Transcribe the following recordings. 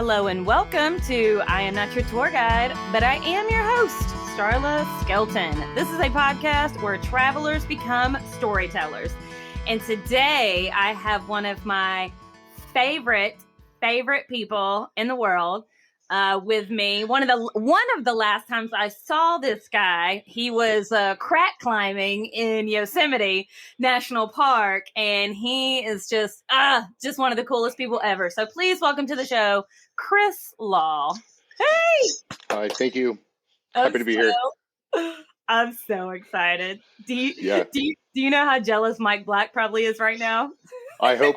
Hello and welcome to I Am Not Your Tour Guide, but I am your host, Starla Skelton. This is a podcast where travelers become storytellers. And today I have one of my favorite people in the world with me. One of the last times I saw this guy, he was crack climbing in Yosemite National Park, and he is just one of the coolest people ever. So please welcome to the show, Chris Law. Hey! Hi, thank you. Happy to be here. I'm so excited. Do you know how jealous Mike Black probably is right now? I hope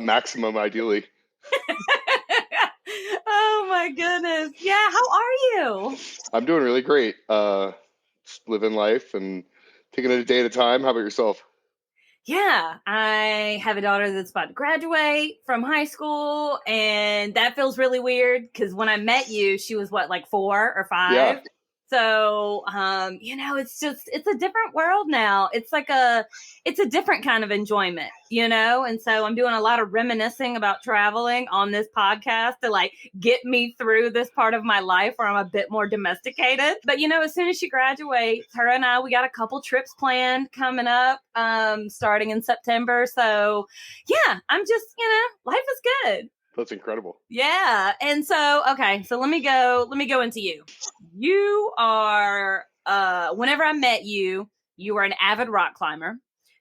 maximum, ideally. Oh my goodness. Yeah, how are you? I'm doing really great. Just living life and taking it a day at a time. How about yourself? Yeah, I have a daughter that's about to graduate from high school, and that feels really weird because when I met you, she was like 4 or 5? Yeah. So, it's a different world now. It's a different kind of enjoyment, And so I'm doing a lot of reminiscing about traveling on this podcast to get me through this part of my life where I'm a bit more domesticated. But, as soon as she graduates, her and I, we got a couple trips planned coming up, starting in September. So yeah, I'm just, life is good. That's incredible. Yeah. And so, okay. So let me go into you. You are, whenever I met you, you were an avid rock climber.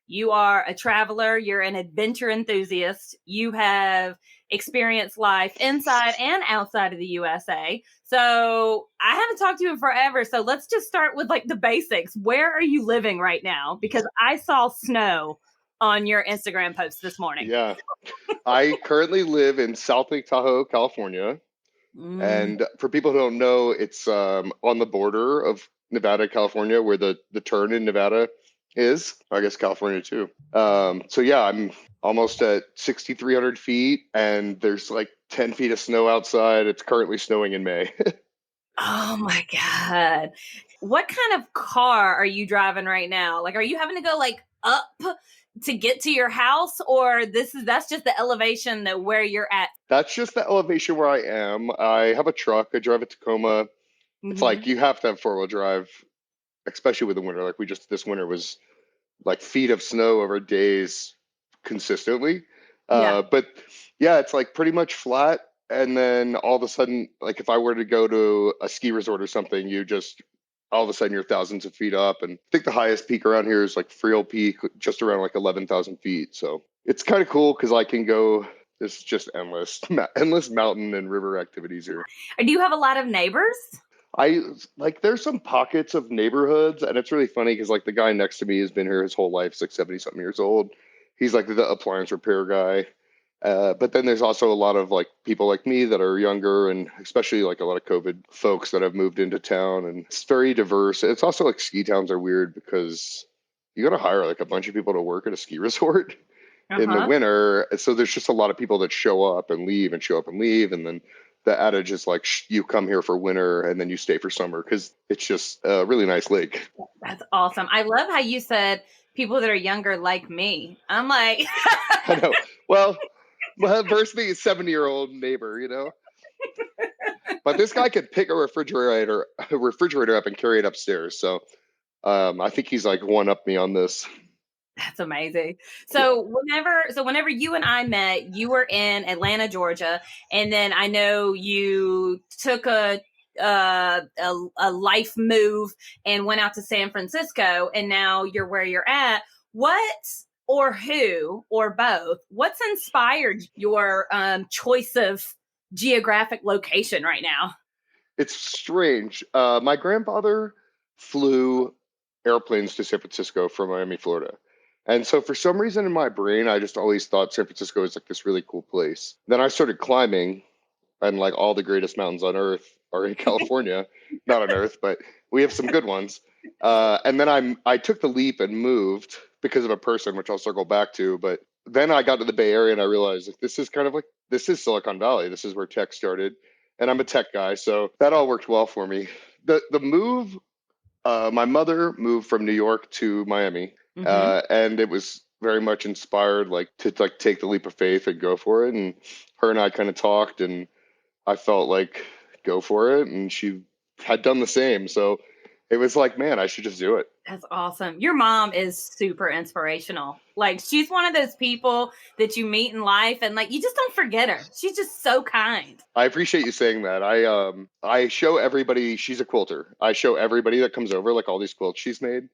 You are a traveler. You're an adventure enthusiast. You have experienced life inside and outside of the USA. So I haven't talked to you in forever. So let's just start with the basics. Where are you living right now? Because I saw snow on your Instagram post this morning. Yeah. I currently live in South Lake Tahoe, California. And for people who don't know, it's on the border of Nevada, California, where the turn in Nevada is. I guess California too. So yeah, I'm almost at 6,300 feet, and there's 10 feet of snow outside. It's currently snowing in May. Oh my God. What kind of car are you driving right now? Are you having to go up to get to your house, or that's just the elevation that where you're at? That's just the elevation where I am. I have a truck. I drive a Tacoma. It's you have to have 4-wheel drive, especially with the winter. This winter was feet of snow over days consistently. But yeah, it's pretty much flat. And then all of a sudden, if I were to go to a ski resort or something, all of a sudden you're thousands of feet up. And I think the highest peak around here is Friel Peak, just around 11,000 feet. So it's kind of cool because I can go, it's just endless mountain and river activities here. Do you have a lot of neighbors? There's some pockets of neighborhoods, and it's really funny because the guy next to me has been here his whole life, 70 something years old. He's the appliance repair guy. But then there's also a lot of people like me that are younger, and especially a lot of COVID folks that have moved into town, and it's very diverse. It's also ski towns are weird because you got to hire a bunch of people to work at a ski resort in the winter. So there's just a lot of people that show up and leave and show up and leave. And then the adage is you come here for winter and then you stay for summer because it's just a really nice lake. That's awesome. I love how you said people that are younger like me. I'm like, I know. Well, versus the 70-year-old neighbor, But this guy could pick a refrigerator up and carry it upstairs. So I think he's one up me on this. That's amazing. So whenever you and I met, you were in Atlanta, Georgia, and then I know you took a life move and went out to San Francisco, and now you're where you're at. What or who or both? What's inspired your choice of geographic location right now? It's strange. My grandfather flew airplanes to San Francisco from Miami, Florida. And so for some reason in my brain, I just always thought San Francisco was this really cool place. Then I started climbing, and all the greatest mountains on earth are in California. Not on earth, but we have some good ones. And then I took the leap and moved because of a person, which I'll circle back to. But then I got to the Bay Area and I realized this is this is Silicon Valley. This is where tech started. And I'm a tech guy, so that all worked well for me. The move, my mother moved from New York to Miami. And it was very much inspired to take the leap of faith and go for it. And her and I kind of talked, and I felt like go for it, and she had done the same. So it was like, man, I should just do it. That's awesome. Your mom is super inspirational. Like she's one of those people that you meet in life and like you just don't forget her. She's just so kind. I appreciate you saying that. I show everybody, she's a quilter. I show everybody that comes over like all these quilts she's made.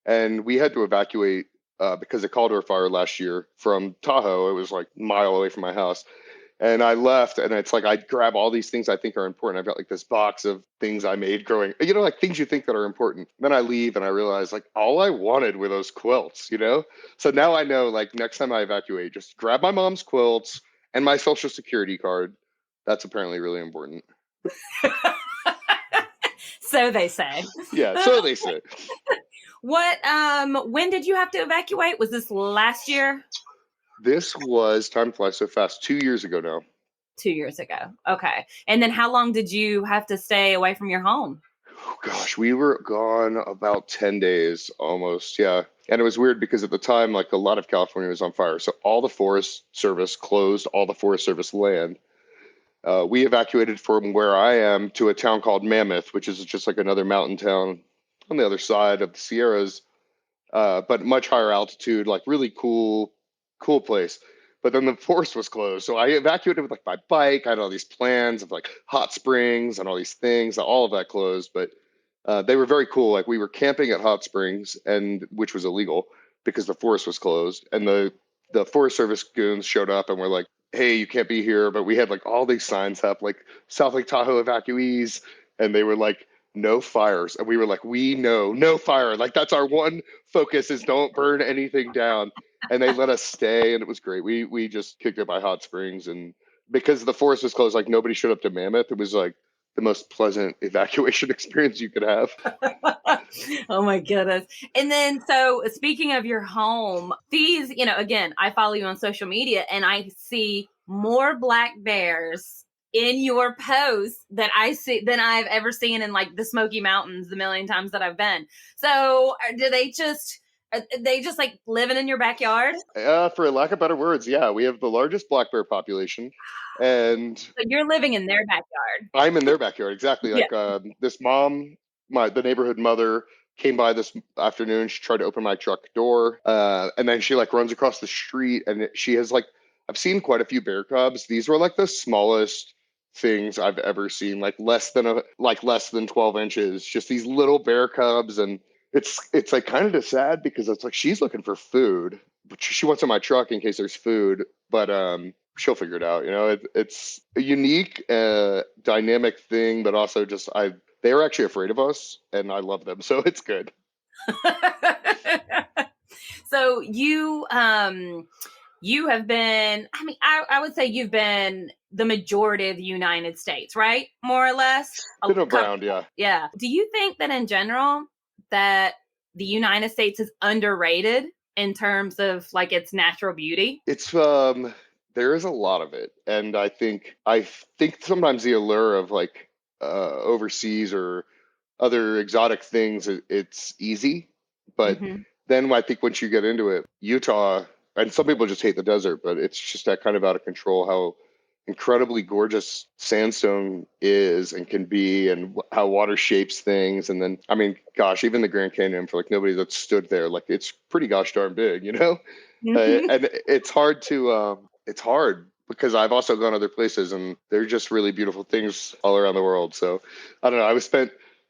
And we had to evacuate because of Caldor fire last year from Tahoe. It was like a mile away from my house. And I left, and it's like I grab all these things I think are important. I've got like this box of things I made growing, like things you think that are important. Then I leave, and I realize like all I wanted were those quilts, So now I know, like next time I evacuate, just grab my mom's quilts and my social security card. That's apparently really important. So they say. Yeah, so they say. When did you have to evacuate? Was this last year? This was, time flies so fast, 2 years ago now. 2 years ago. Okay. And then how long did you have to stay away from your home? Oh, gosh, we were gone about 10 days almost. Yeah. And it was weird because at the time, like a lot of California was on fire. So all the Forest Service closed all the Forest Service land. We evacuated from where I am to a town called Mammoth, which is just like another mountain town on the other side of the Sierras, but much higher altitude, like really cool place. But then the forest was closed. So I evacuated with like my bike. I had all these plans of like hot springs and all these things. All of that closed, but they were very cool. Like we were camping at hot springs, and which was illegal because the forest was closed. And the Forest Service goons showed up and were like, "Hey, you can't be here." But we had like all these signs up, like South Lake Tahoe evacuees, and they were like, "No fires," and we were like, "We know, no fire. Like that's our one focus is don't burn anything down." And they let us stay, and it was great. We just kicked it by hot springs, and because the forest was closed, like nobody showed up to Mammoth. It was like the most pleasant evacuation experience you could have. Oh my goodness. And then, so speaking of your home, these, again, I follow you on social media and I see more black bears in your posts than I've ever seen in like the Smoky Mountains the million times that I've been. So are they just like living in your backyard? For lack of better words, yeah, we have the largest black bear population, and So you're living in their backyard. I'm in their backyard, exactly. Yeah. Like this mom, the neighborhood mother, came by this afternoon. She tried to open my truck door, and then she like runs across the street, and she has like I've seen quite a few bear cubs. These were like the smallest things I've ever seen, like less than 12 inches. Just these little bear cubs, and it's like kind of sad because it's like she's looking for food, but she wants in my truck in case there's food, but she'll figure it out. It's a unique, dynamic thing, but also just they are actually afraid of us, and I love them, so it's good. So you have been, I would say you've been the majority of the United States, right? More or less. Been around, yeah. Yeah. Do you think that in general that the United States is underrated in terms of like its natural beauty? It's there is a lot of it, and I think sometimes the allure of like overseas or other exotic things, it's easy, but then I think once you get into it, Utah, and some people just hate the desert, but it's just that kind of out of control how incredibly gorgeous sandstone is and can be, and how water shapes things. And then, I mean, gosh, even the Grand Canyon, for like nobody that's stood there, like it's pretty gosh darn big, and it's hard because I've also gone other places and they're just really beautiful things all around the world. So I don't know.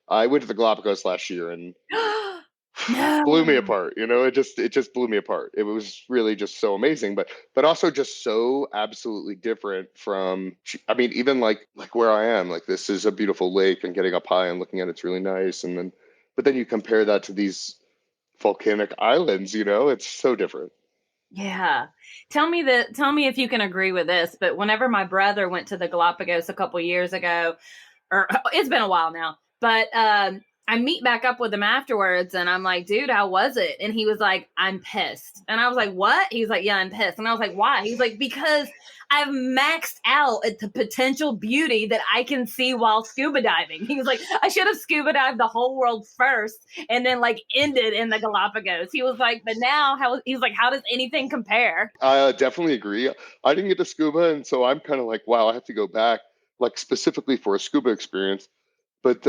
I went to the Galapagos last year and No. blew me apart. It just blew me apart. It was really just so amazing, but also just so absolutely different from, I mean, even like where I am, like this is a beautiful lake and getting up high and looking at it's really nice. But then you compare that to these volcanic islands, it's so different. Yeah. Tell me if you can agree with this, but whenever my brother went to the Galapagos a couple years ago, or it's been a while now, but I meet back up with him afterwards and I'm like, dude, how was it? And he was like, I'm pissed. And I was like, what? He was like, yeah, I'm pissed. And I was like, why? He's like, because I've maxed out at the potential beauty that I can see while scuba diving. He was like, I should have scuba dived the whole world first and then like ended in the Galapagos. He was like, but now he's like, how does anything compare? I definitely agree. I didn't get to scuba, and so I'm kind of like, wow, I have to go back. like specifically for a scuba experience. But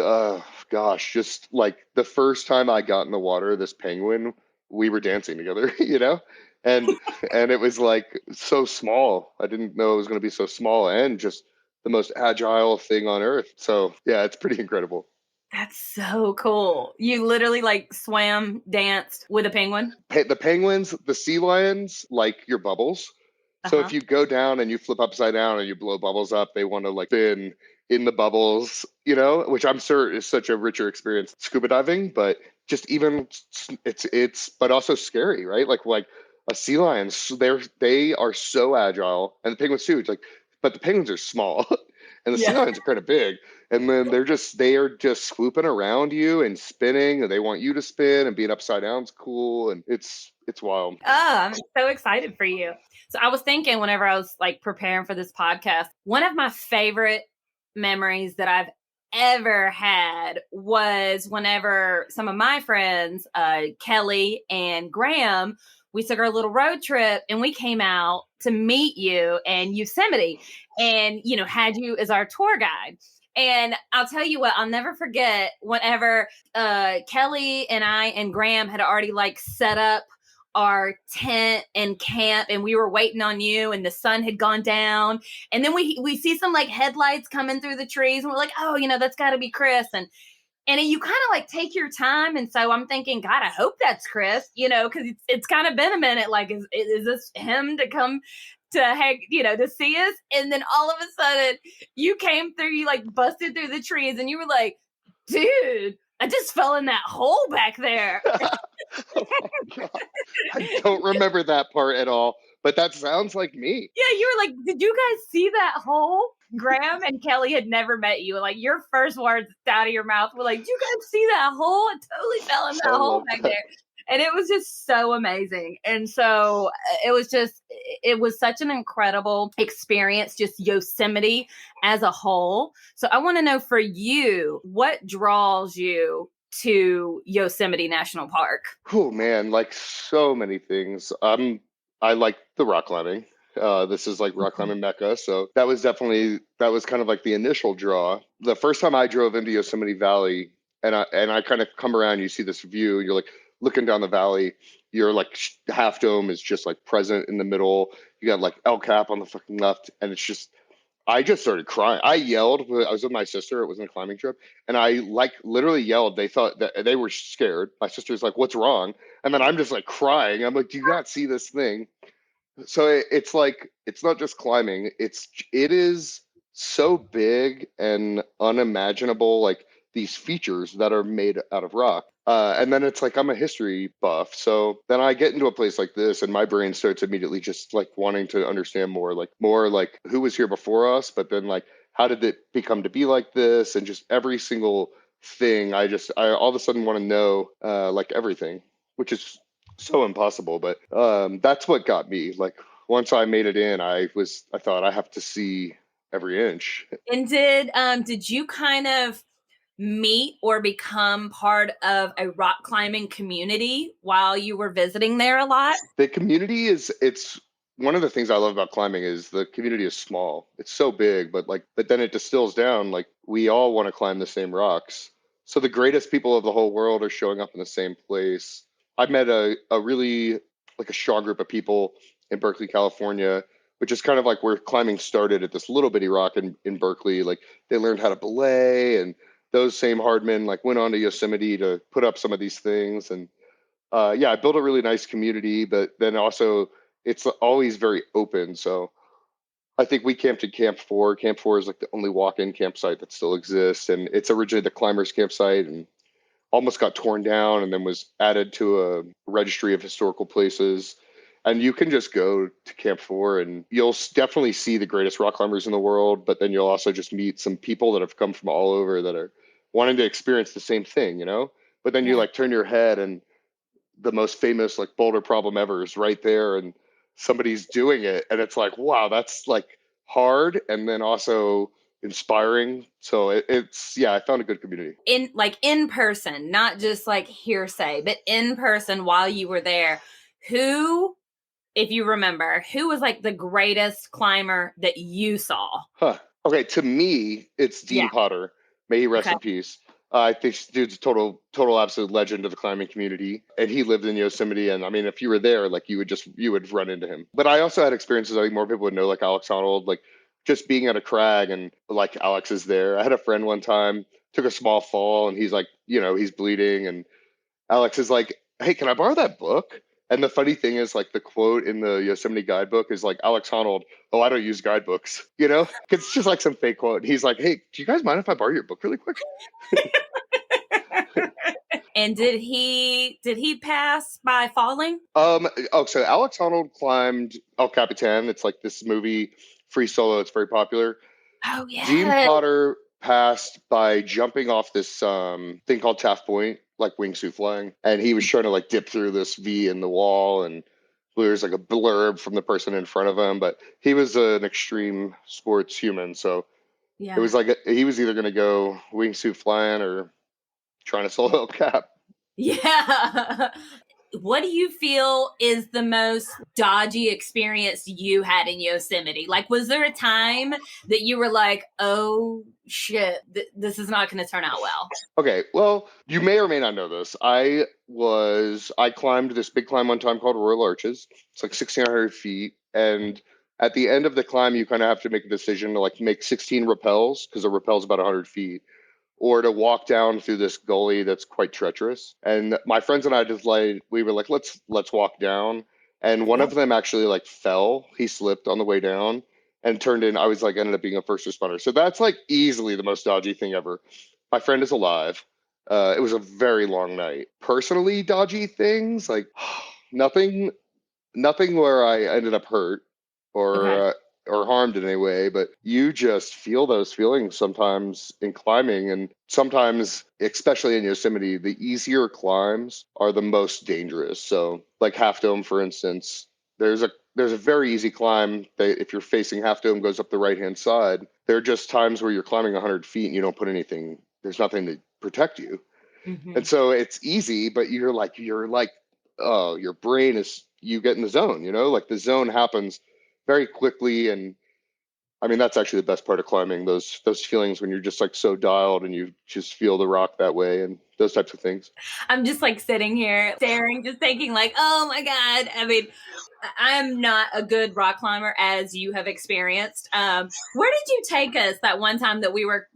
gosh, just like the first time I got in the water, this penguin, we were dancing together, and and it was like so small. I didn't know it was going to be so small and just the most agile thing on earth. So yeah, it's pretty incredible. That's so cool. You literally like swam, danced with a penguin? The penguins, the sea lions, like your bubbles. So if Uh-huh. you go down and you flip upside down and you blow bubbles up, they want to like spin in the bubbles, which I'm sure is such a richer experience scuba diving, but just even but also scary, right? Like a sea lion, they are so agile, and the penguins too. It's like, but the penguins are small, and the sea Yeah. lions are kind of big, and then they are just swooping around you and spinning, and they want you to spin, and being upside down is cool, and it's wild. Oh, I'm so excited for you. So I was thinking whenever I was like preparing for this podcast, one of my favorite memories that I've ever had was whenever some of my friends, Kelly and Graham, we took our little road trip and we came out to meet you in Yosemite and, had you as our tour guide. And I'll tell you what, I'll never forget whenever Kelly and I and Graham had already like set up our tent and camp and we were waiting on you and the sun had gone down and then we see some like headlights coming through the trees and we're like, oh, that's got to be Chris. And you kind of like take your time. And so I'm thinking, God, I hope that's Chris, because it's kind of been a minute. Like, is this him to come to hang, to see us? And then all of a sudden you came through, you like busted through the trees and you were like, dude, I just fell in that hole back there. Oh my God. I don't remember that part at all, but that sounds like me. Yeah, you were like, did you guys see that hole? Graham and Kelly had never met you. Like your first words out of your mouth were like, did you guys see that hole? I totally fell in I that hole love back that. there. And it was just so amazing. And so it was such an incredible experience, just Yosemite as a whole. So I want to know for you, what draws you to Yosemite National Park? Oh man, like so many things. I like the rock climbing. This is like rock climbing mecca, so that was kind of like the initial draw. The first time I drove into Yosemite Valley, and I kind of come around, you see this view, you're like looking down the valley. You're like Half Dome is just like present in the middle. You got like El Cap on the fucking left, and it's just I just started crying. I yelled. I was with my sister. It wasn't a climbing trip, and I like literally yelled. They thought that they were scared. My sister's like, "What's wrong?" And then I'm just like crying. I'm like, "Do you not see this thing?" So it's like it's not just climbing. It is so big and unimaginable. Like these features that are made out of rock. And then it's like I'm a history buff, so then I get into a place like this, and my brain starts immediately just like wanting to understand more like who was here before us, but then like how did it become to be like this, and just every single thing. I all of a sudden want to know like everything, which is so impossible, but that's what got me. Like once I made it in, I thought I have to see every inch. And did you kind of meet or become part of a rock climbing community while you were visiting there a lot? The community is it's one of the things I love about climbing is the community is small. It's so big, but then it distills down like we all want to climb the same rocks. So the greatest people of the whole world are showing up in the same place. I met a really like a strong group of people in Berkeley, California, which is kind of like where climbing started at this little bitty rock in Berkeley. Like they learned how to belay, and those same hardmen like went on to Yosemite to put up some of these things. And yeah, I built a really nice community, but then also it's always very open. So I think we camped at Camp 4. Camp 4 is like the only walk-in campsite that still exists, and it's originally the climbers' campsite and almost got torn down and then was added to a registry of historical places. And you can just go to Camp 4 and you'll definitely see the greatest rock climbers in the world, but then you'll also just meet some people that have come from all over that are wanting to experience the same thing. But then you Yeah. like turn your head and the most famous like boulder problem ever is right there, and somebody's doing it, and it's like, wow, that's like hard and then also inspiring. So it's yeah, I found a good community. In person, not just like hearsay, but in person while you were there, who, if you remember, who was like the greatest climber that you saw? Huh. Okay, to me, it's Yeah. Dean Potter. May he rest Okay. in peace. I think this dude's a total, absolute legend of the climbing community, and he lived in Yosemite. And I mean, if you were there, like you would run into him. But I also had experiences I think more people would know, like Alex Honnold, like just being at a crag and like Alex is there. I had a friend one time took a small fall, and he's like, he's bleeding, and Alex is like, "Hey, can I borrow that book?" And the funny thing is, like, the quote in the Yosemite guidebook is like, Alex Honnold, "Oh, I don't use guidebooks," because it's just like some fake quote. He's like, "Hey, do you guys mind if I borrow your book really quick?" And did he pass by falling? So Alex Honnold climbed El Capitan. It's like this movie, free solo. It's very popular. Oh Dean yeah. Potter passed by jumping off this thing called Taft Point, like wingsuit flying, and he was trying to like dip through this V in the wall, and there's like a blurb from the person in front of him. But he was an extreme sports human, so it Yeah. was like he was either going to go wingsuit flying or trying to solo El Cap. Yeah. What do you feel is the most dodgy experience you had in Yosemite? Like, was there a time that you were like, oh shit, this is not going to turn out well? Okay, well, you may or may not know this. I climbed this big climb one time called Royal Arches. It's like 1,600 feet, and at the end of the climb, you kind of have to make a decision to like make 16 rappels because a rappel's about 100 feet, or to walk down through this gully that's quite treacherous. And my friends and I just like we were like, let's walk down. And one Yeah. of them actually like fell. He slipped on the way down and turned in. I was like ended up being a first responder. So that's like easily the most dodgy thing ever. My friend is alive. It was a very long night. Personally, dodgy things like nothing, nothing where I ended up hurt Okay. or harmed in any way, but you just feel those feelings sometimes in climbing, and sometimes, especially in Yosemite, the easier climbs are the most dangerous. So, like Half Dome, for instance, there's a very easy climb that if you're facing Half Dome goes up the right hand side. There are just times where you're climbing 100 feet and you don't put anything. There's nothing to protect you, Mm-hmm. and so it's easy, but you're like, oh, your brain is you get in the zone, like the zone happens very quickly. And I mean that's actually the best part of climbing, those feelings when you're just like so dialed and you just feel the rock that way and those types of things. I'm just like sitting here staring, just thinking, like, oh my God. I mean, I'm not a good rock climber as you have experienced. Where did you take us that one time that we were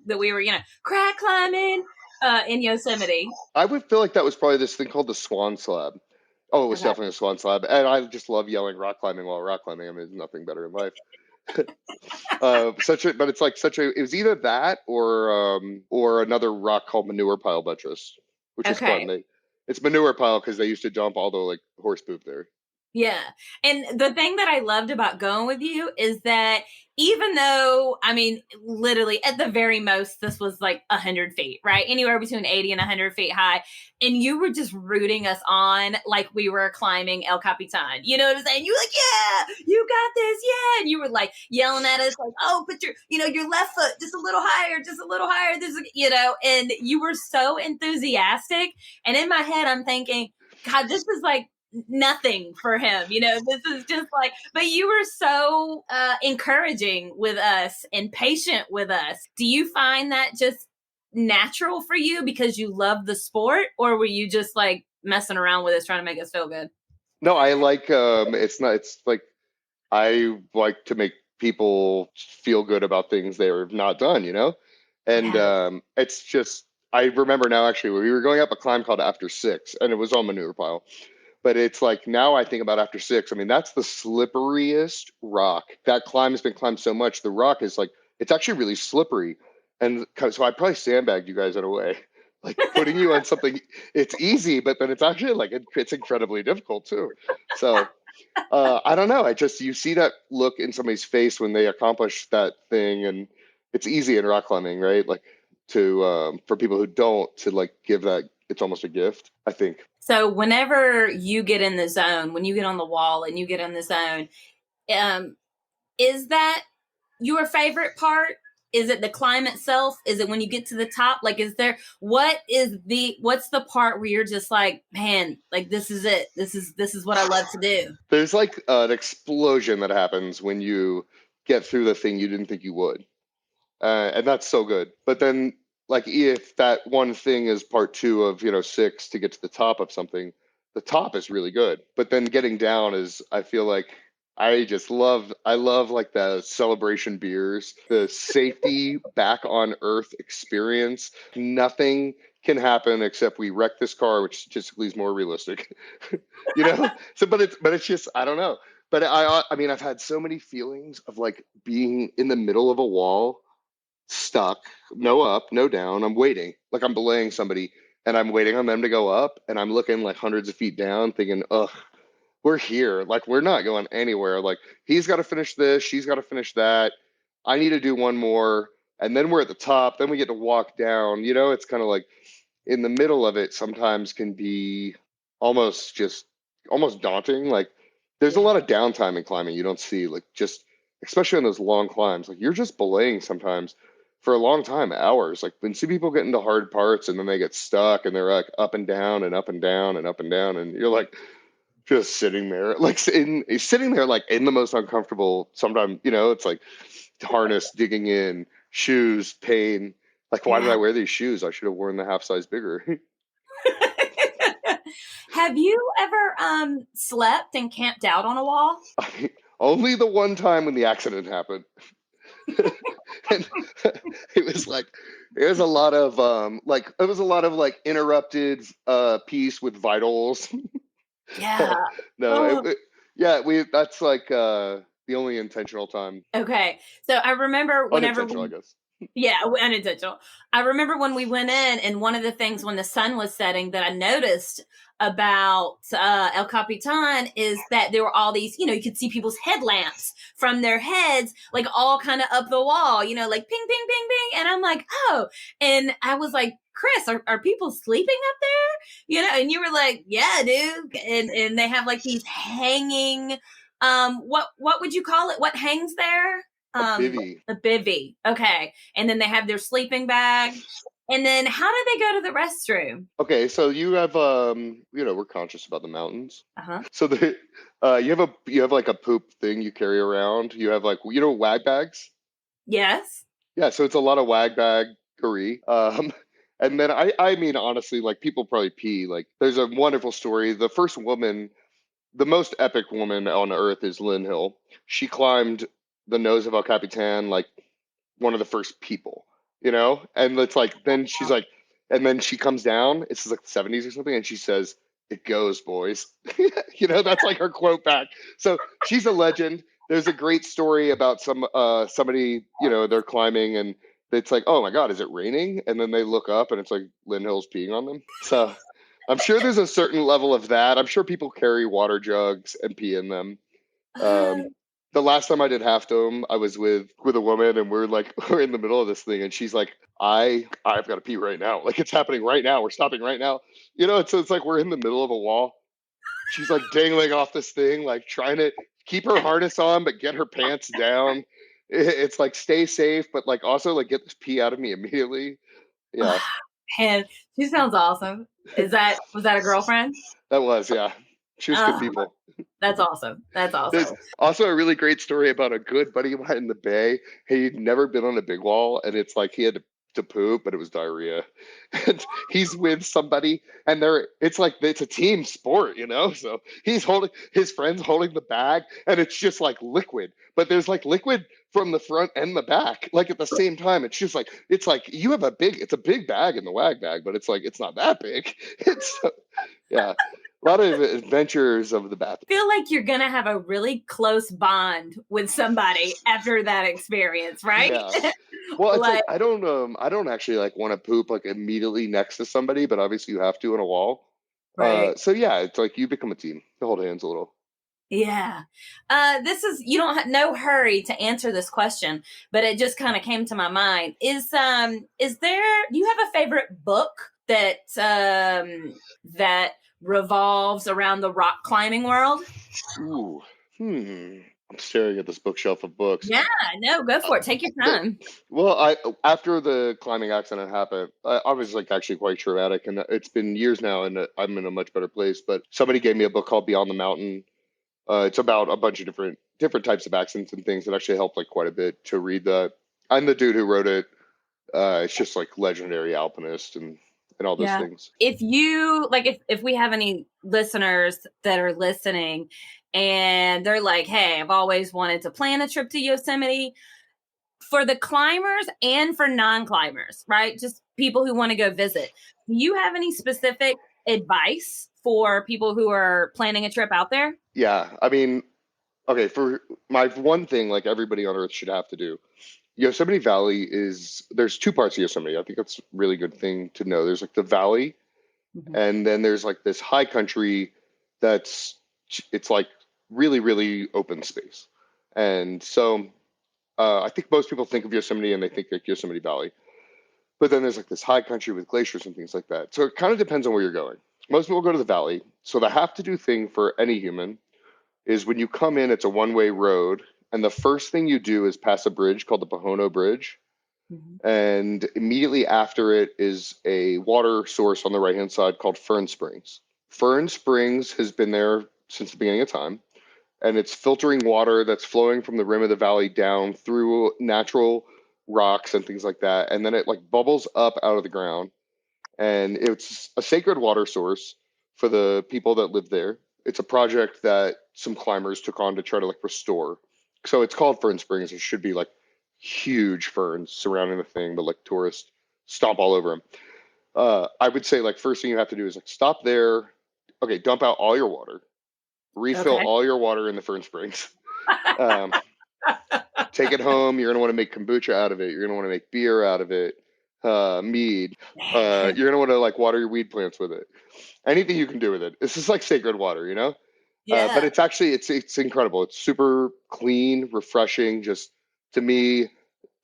crack climbing in Yosemite? I would feel like that was probably this thing called the Swan Slab. Oh, it was Okay. definitely a Swan Slab, and I just love yelling rock climbing while rock climbing. I mean, there's nothing better in life. But it's like it was either that or another rock called Manure Pile Buttress, which is fun. Okay. It's manure pile because they used to dump all the like horse poop there. Yeah. And the thing that I loved about going with you is that even though, I mean, literally at the very most, this was like 100 feet, right? Anywhere between 80 and 100 feet high. And you were just rooting us on like we were climbing El Capitan. You know what I'm saying? You were like, yeah, you got this. Yeah. And you were like yelling at us like, oh, put your left foot just a little higher, just a little higher. And you were so enthusiastic. And in my head, I'm thinking, God, this is like nothing for him. This is just like, but you were so encouraging with us and patient with us. Do you find that just natural for you because you love the sport, or were you just like messing around with us trying to make us feel good? No, I like it's not it's like I like to make people feel good about things they've not done. And Yeah. it's just I remember now actually we were going up a climb called After Six, and it was on manure pile. But it's like now I think about After Six. I mean, that's the slipperiest rock. That climb has been climbed so much. The rock is like it's actually really slippery, and so I probably sandbagged you guys in a way, like putting you on something. It's easy, but then it's actually like it's incredibly difficult too. So I don't know. I just you see that look in somebody's face when they accomplish that thing, and it's easy in rock climbing, right? Like to for people who don't to like give that. It's almost a gift, I think. So whenever you get in the zone, when you get on the wall and you get in the zone, um, is that your favorite part? Is it the climb itself? Is it when you get to the top? Like, what's the part where you're just like, man, like this is it. This is what I love to do. There's like an explosion that happens when you get through the thing you didn't think you would. And that's so good. But then, like, if that one thing is part two of, 6 to get to the top of something, the top is really good. But then getting down is, I feel like I love like the celebration beers, the safety back on earth experience. Nothing can happen except we wreck this car, which statistically is more realistic. So, but it's just, I don't know. But I mean, I've had so many feelings of like being in the middle of a wall, stuck, no up, no down. I'm waiting, like I'm belaying somebody, and I'm waiting on them to go up, and I'm looking like hundreds of feet down, thinking, ugh, we're here. Like we're not going anywhere. Like he's got to finish this, she's got to finish that. I need to do one more, and then we're at the top. Then we get to walk down. It's kind of like in the middle of it sometimes can be almost just almost daunting. Like there's a Yeah. lot of downtime in climbing you don't see, like just especially on those long climbs. Like you're just belaying sometimes for a long time, hours. Like when you see people get into hard parts and then they get stuck and they're like up and down and up and down and up and down, and you're like just sitting there, like sitting there, like in the most uncomfortable. Sometimes, it's like harness digging in, shoes, pain. Like, why did Yeah. I wear these shoes? I should have worn the half size bigger. Have you ever slept and camped out on a wall? Only the one time when the accident happened. And it was like it was a lot of like interrupted peace with vitals. Yeah. No, Oh. yeah, we that's like the only intentional time. Okay. So I remember whenever Unintentional, I we, guess. yeah, unintentional. I remember when we went in, and one of the things when the sun was setting that I noticed about El Capitan is that there were all these, you could see people's headlamps from their heads, like all kind of up the wall, like ping, ping, ping, ping. And I'm like, oh, and I was like, Chris, are people sleeping up there? And you were like, yeah, dude. And they have like these hanging, what would you call it? What hangs there? A Um, bivy. a bivvy. Okay. And then they have their sleeping bag. And then how do they go to the restroom? Okay, so you have we're conscious about the mountains. Uh-huh. So you have like a poop thing you carry around. You have like wag bags. Yes. Yeah, so it's a lot of wag baggery. And then I mean honestly, like people probably pee. Like there's a wonderful story. The first woman, the most epic woman on earth is Lynn Hill. She climbed the nose of El Capitan like one of the first people, And it's like then she's like, and then she comes down. It's like the 70s or something, and she says, "It goes, boys." That's like her quote back. So she's a legend. There's a great story about somebody, they're climbing and it's like, oh my God, is it raining? And then they look up and it's like Lynn Hill's peeing on them. So I'm sure there's a certain level of that. I'm sure people carry water jugs and pee in them. Um, the last time I did Half Dome, I was with a woman, and we're like we're in the middle of this thing, and she's like, I've got to pee right now. Like it's happening right now. We're stopping right now. It's like we're in the middle of a wall. She's like dangling off this thing, like trying to keep her harness on, but get her pants down. It's like stay safe, but like also like get this pee out of me immediately. Yeah, And she sounds awesome. Was that a girlfriend? that was, yeah. She was good Uh, people. that's awesome. That's There's awesome. also a really great story about a good buddy of mine in the Bay. He'd never been on a big wall, and it's like he had to poop, but it was diarrhea. And he's with somebody, and it's like it's a team sport, So he's holding his friend's holding the bag, and it's just like liquid, but there's like liquid from the front and the back, like at the same time. It's like it's a big bag in the wag bag, but it's like it's not that big. It's yeah. A lot of adventures of the bathroom. Feel like you're gonna have a really close bond with somebody after that experience, right? Yeah. Well, it's like Like, I don't actually like want to poop like immediately next to somebody, but obviously you have to on a wall. right. So yeah, it's like you become a team. You hold hands a little. Yeah. This is, you don't have no hurry to answer this question, but it just kind of came to my mind. Is there, do you have a favorite book that revolves around the rock climbing world? Ooh. I'm staring at this bookshelf of books. Yeah, no, go for it. Take your time. Well, I after the climbing accident happened, I was like actually quite traumatic, and it's been years now, and I'm in a much better place. But somebody gave me a book called Beyond the Mountain. It's about a bunch of different types of accidents and things that actually helped like quite a bit to read that. I'm the dude who wrote it. It's just like legendary alpinist and all those Yeah. things. If you like, if we have any listeners that are listening and they're like, hey, I've always wanted to plan a trip to Yosemite, for the climbers and for non-climbers, right? Just people who want to go visit. Do you have any specific advice for people who are planning a trip out there? Yeah, I mean, okay, for my one thing, like everybody on Earth should have to do. Yosemite Valley there's two parts of Yosemite. I think that's a really good thing to know. There's like the valley, Mm-hmm. and then there's like this high country that's it's like really, really open space. And so I think most people think of Yosemite and they think like Yosemite Valley. But then there's like this high country with glaciers and things like that. So it kind of depends on where you're going. Most people go to the valley. So the have to do thing for any human is when you come in, it's a one-way road. And the first thing you do is pass a bridge called the Pohono Bridge. Mm-hmm. And immediately after it is a water source on the right hand side called Fern Springs. Fern Springs has been there since the beginning of time, and it's filtering water that's flowing from the rim of the valley down through natural rocks and things like that. And then it like bubbles up out of the ground, and it's a sacred water source for the people that live there. It's a project that some climbers took on to try to like restore. So it's called Fern Springs. It should be like huge ferns surrounding the thing, but like tourists stomp all over them. I would say like first thing you have to do is like stop there. Okay, dump out all your water, refill Okay. all your water in the Fern Springs. Um, Take it home. You're gonna want to make kombucha out of it. You're gonna want to make beer out of it, mead. You're gonna want to like water your weed plants with it. Anything you can do with it. This is like sacred water, you know. But Yeah. it's actually it's incredible. It's super clean, refreshing. Just to me,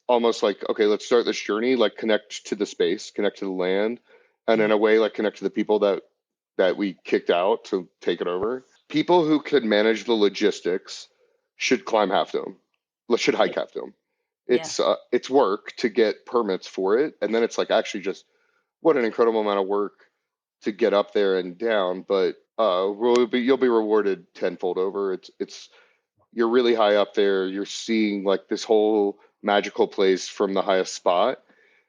almost like okay, let's start this journey. Like connect to the space, connect to the land, and in a way, like connect to the people that we kicked out to take it over. People who could manage the logistics should climb Half Dome. Should hike Half Dome. Yeah. It's work to get permits for it, and then it's like actually just what an incredible amount of work to get up there and down. But you'll be rewarded tenfold over. It's you're really high up there. You're seeing like this whole magical place from the highest spot.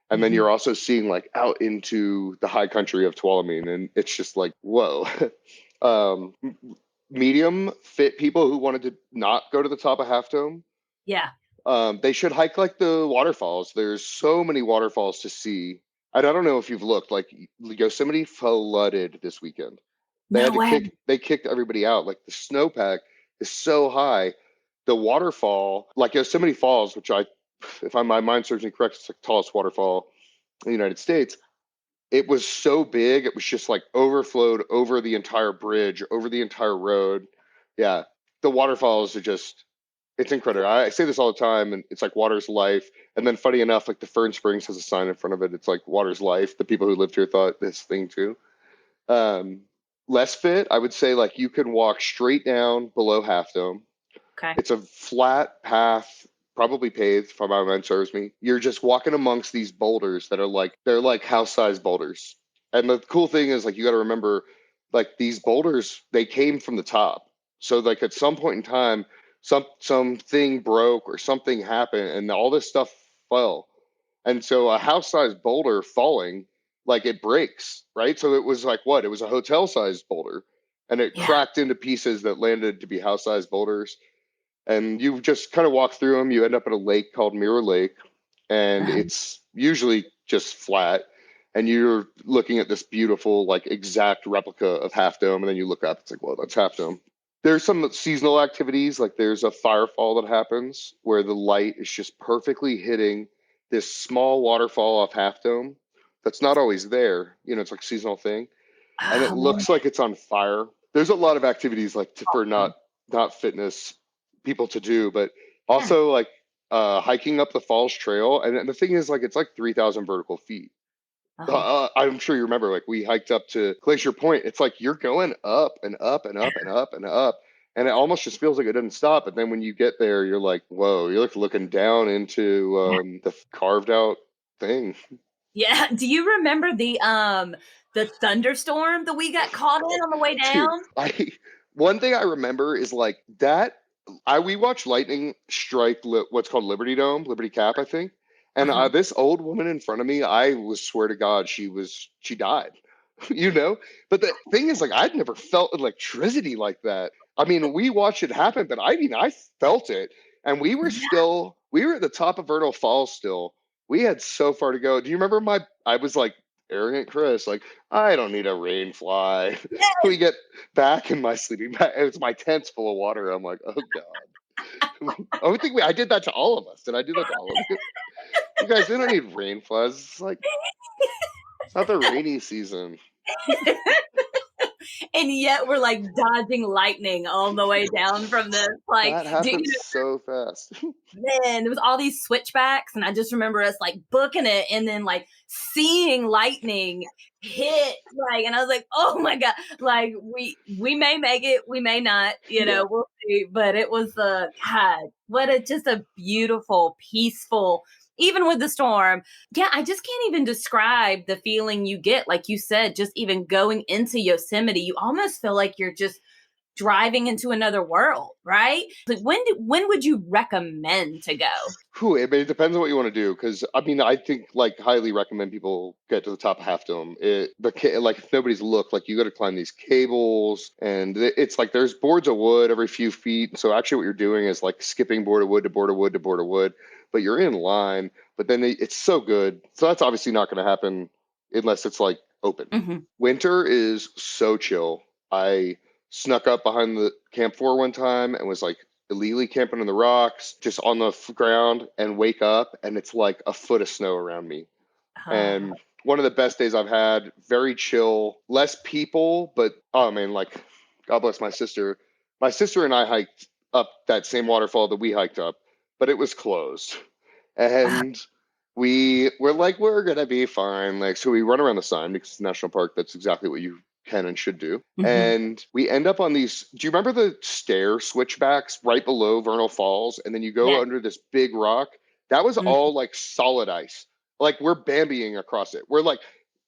And then Mm-hmm. you're also seeing like out into the high country of Tuolumne, and it's just like, whoa. um, Medium fit people who wanted to not go to the top of Half Dome, Yeah. they should hike like the waterfalls. There's so many waterfalls to see. And I don't know if you've looked, like Yosemite flooded this weekend. No way. They kicked everybody out. Like the snowpack is so high. The waterfall, like Yosemite Falls, which if my mind serves me correct, it's the tallest waterfall in the United States. It was so big, it was just like overflowed over the entire bridge, over the entire road. Yeah, the waterfalls are just, it's incredible. I say this all the time, and it's like water's life. And then, funny enough, like the Fern Springs has a sign in front of it. It's like water's life. The people who lived here thought this thing too. Um, Less fit, I would say, like you can walk straight down below Half Dome. Okay. It's a flat path, probably paved, if my mind serves me. You're just walking amongst these boulders that are like they're like house-sized boulders. And the cool thing is, like, you got to remember, like these boulders, they came from the top. So like at some point in time, something broke or something happened, and all this stuff fell. And so a house-sized boulder falling, like it breaks, right? So it was like what? It was a hotel-sized boulder, and it Yeah. cracked into pieces that landed to be house-sized boulders, and you just kind of walk through them. You end up at a lake called Mirror Lake, and it's usually just flat. And you're looking at this beautiful, like exact replica of Half Dome, and then you look up, it's like, well, that's Half Dome. There's some seasonal activities, like there's a firefall that happens where the light is just perfectly hitting this small waterfall off Half Dome that's not always there. You know, it's like a seasonal thing, and it Oh man. looks like it's on fire. There's a lot of activities like for not fitness people to do, but Yeah. also like hiking up the Falls Trail. And the thing is, like, it's like 3,000 vertical feet. Uh-huh. I'm sure you remember, like, we hiked up to Glacier Point. It's like you're going up and up and up and up and up. And it almost just feels like it doesn't stop. But then when you get there, you're like, whoa, you're like looking down into the carved out thing. Yeah. Do you remember the thunderstorm that we got caught in on the way Dude, down? one thing I remember is like that. We watched lightning strike what's called Liberty Dome, Liberty Cap, I think. And Uh-huh. this old woman in front of me, I was swear to God, she died, you know? But the thing is, like, I'd never felt electricity like that. I mean, we watched it happen, but I mean, I felt it. And we were at the top of Vernal Falls still. We had so far to go. Do you remember I was like, arrogant Chris, like, I don't need a rain fly. We get back in my sleeping bag. It's my tent's full of water. I'm like, oh God. I did that to all of us. Did I do that to all of you? You guys, they don't need rain flies. It's not the rainy season. And yet we're like dodging lightning all the way down from this. Like, That do happens you so fast. man, there was all these switchbacks, and I just remember us like booking it and then like seeing lightning hit, like, and I was like, oh my God, like we may make it, we may not, Yeah. we'll see. But it was God, what a just a beautiful, peaceful, even with the storm. Yeah, I just can't even describe the feeling you get. Like you said, just even going into Yosemite, you almost feel like you're just driving into another world, right? Like when would you recommend to go? Whew, it depends on what you want to do. Because I mean, I think like highly recommend people get to the top of Half Dome. Like if nobody's looked, like you got to climb these cables, and it's like there's boards of wood every few feet. So actually, what you're doing is like skipping board of wood to board of wood to board of wood, but you're in line. But then it's so good. So that's obviously not going to happen unless it's like open. Mm-hmm. Winter is so chill. I snuck up behind the camp 4 one time and was like illegally camping in the rocks, just on the ground, and wake up and it's like a foot of snow around me. And one of the best days I've had, very chill, less people, but oh man, like God bless my sister. My sister and I hiked up that same waterfall that we hiked up, but it was closed. And we were like, we're gonna be fine. Like, so we run around the sign because it's a national park. That's exactly what you can and should do. Mm-hmm. And we end up on these. Do you remember the stair switchbacks right below Vernal Falls? And then you go Yeah. under this big rock. That was Mm-hmm. all like solid ice. Like we're Bambiing across it. We're like,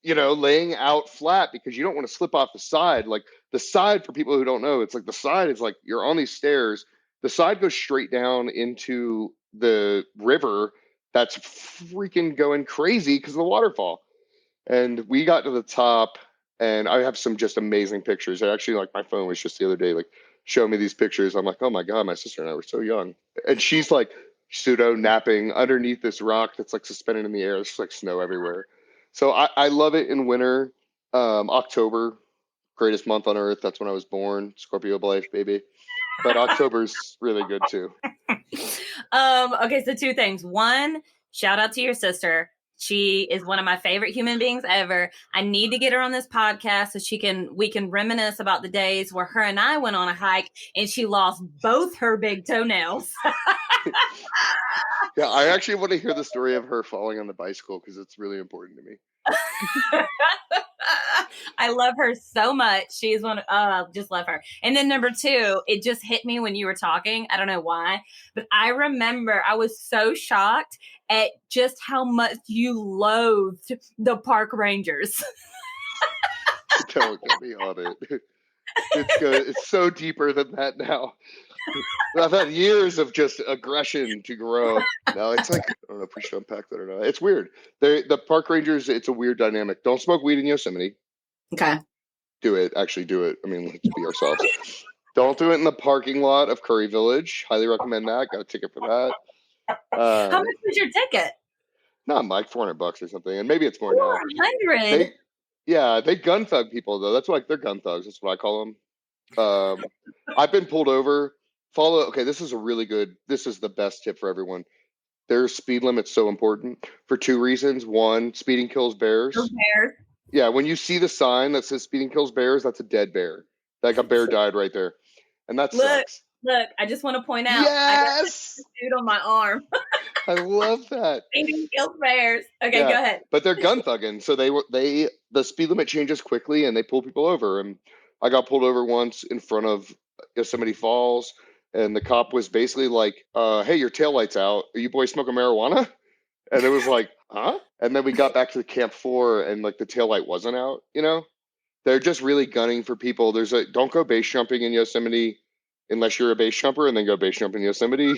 laying out flat because you don't want to slip off the side. Like the side, for people who don't know, it's like the side is like you're on these stairs. The side goes straight down into the river that's freaking going crazy because of the waterfall. And we got to the top, and I have some just amazing pictures. I actually, like, my phone was just the other day, like, showing me these pictures. I'm like, oh my God, my sister and I were so young. And she's like pseudo napping underneath this rock that's like suspended in the air. There's like snow everywhere. So I love it in winter. October, greatest month on earth. That's when I was born. Scorpio life, baby. But October's really good too. Okay, so two things. One, shout out to your sister. She is one of my favorite human beings ever. I need to get her on this podcast so we can reminisce about the days where her and I went on a hike and she lost both her big toenails. Yeah, I actually want to hear the story of her falling on the bicycle because it's really important to me. I love her so much. She's just love her. And then number two, it just hit me when you were talking. I don't know why, but I remember I was so shocked at just how much you loathed the park rangers. Don't get me on it. It's good. It's so deeper than that now. I've had years of just aggression to grow. No, it's like, I don't know if we should unpack that or not. It's weird. The park rangers, it's a weird dynamic. Don't smoke weed in Yosemite. Okay. Do it. Actually do it. I mean, let's be ourselves. Don't do it in the parking lot of Curry Village. Highly recommend that. Got a ticket for that. How much was your ticket? Not like $400 or something. And maybe it's more now. 400? They gun thug people though. That's like they're gun thugs. That's what I call them. I've been pulled over. Okay, this is the best tip for everyone. Their speed limit's so important for two reasons. One, speeding kills bears. Bear. Yeah, when you see the sign that says speeding kills bears, that's a dead bear. Like a bear died right there. And that sucks. Look, I just want to point out, Yes! I got this dude on my arm. I love that. Speeding kills bears. Okay, Yeah, go ahead. But they're gun thugging, so the speed limit changes quickly and they pull people over. And I got pulled over once in front of Yosemite Falls, and the cop was basically like, "Hey, your taillight's out. Are you boys smoking marijuana?" And it was like, "Huh?" And then we got back to the camp 4, and like the taillight wasn't out. They're just really gunning for people. Don't go base jumping in Yosemite unless you're a base jumper, and then go base jump in Yosemite.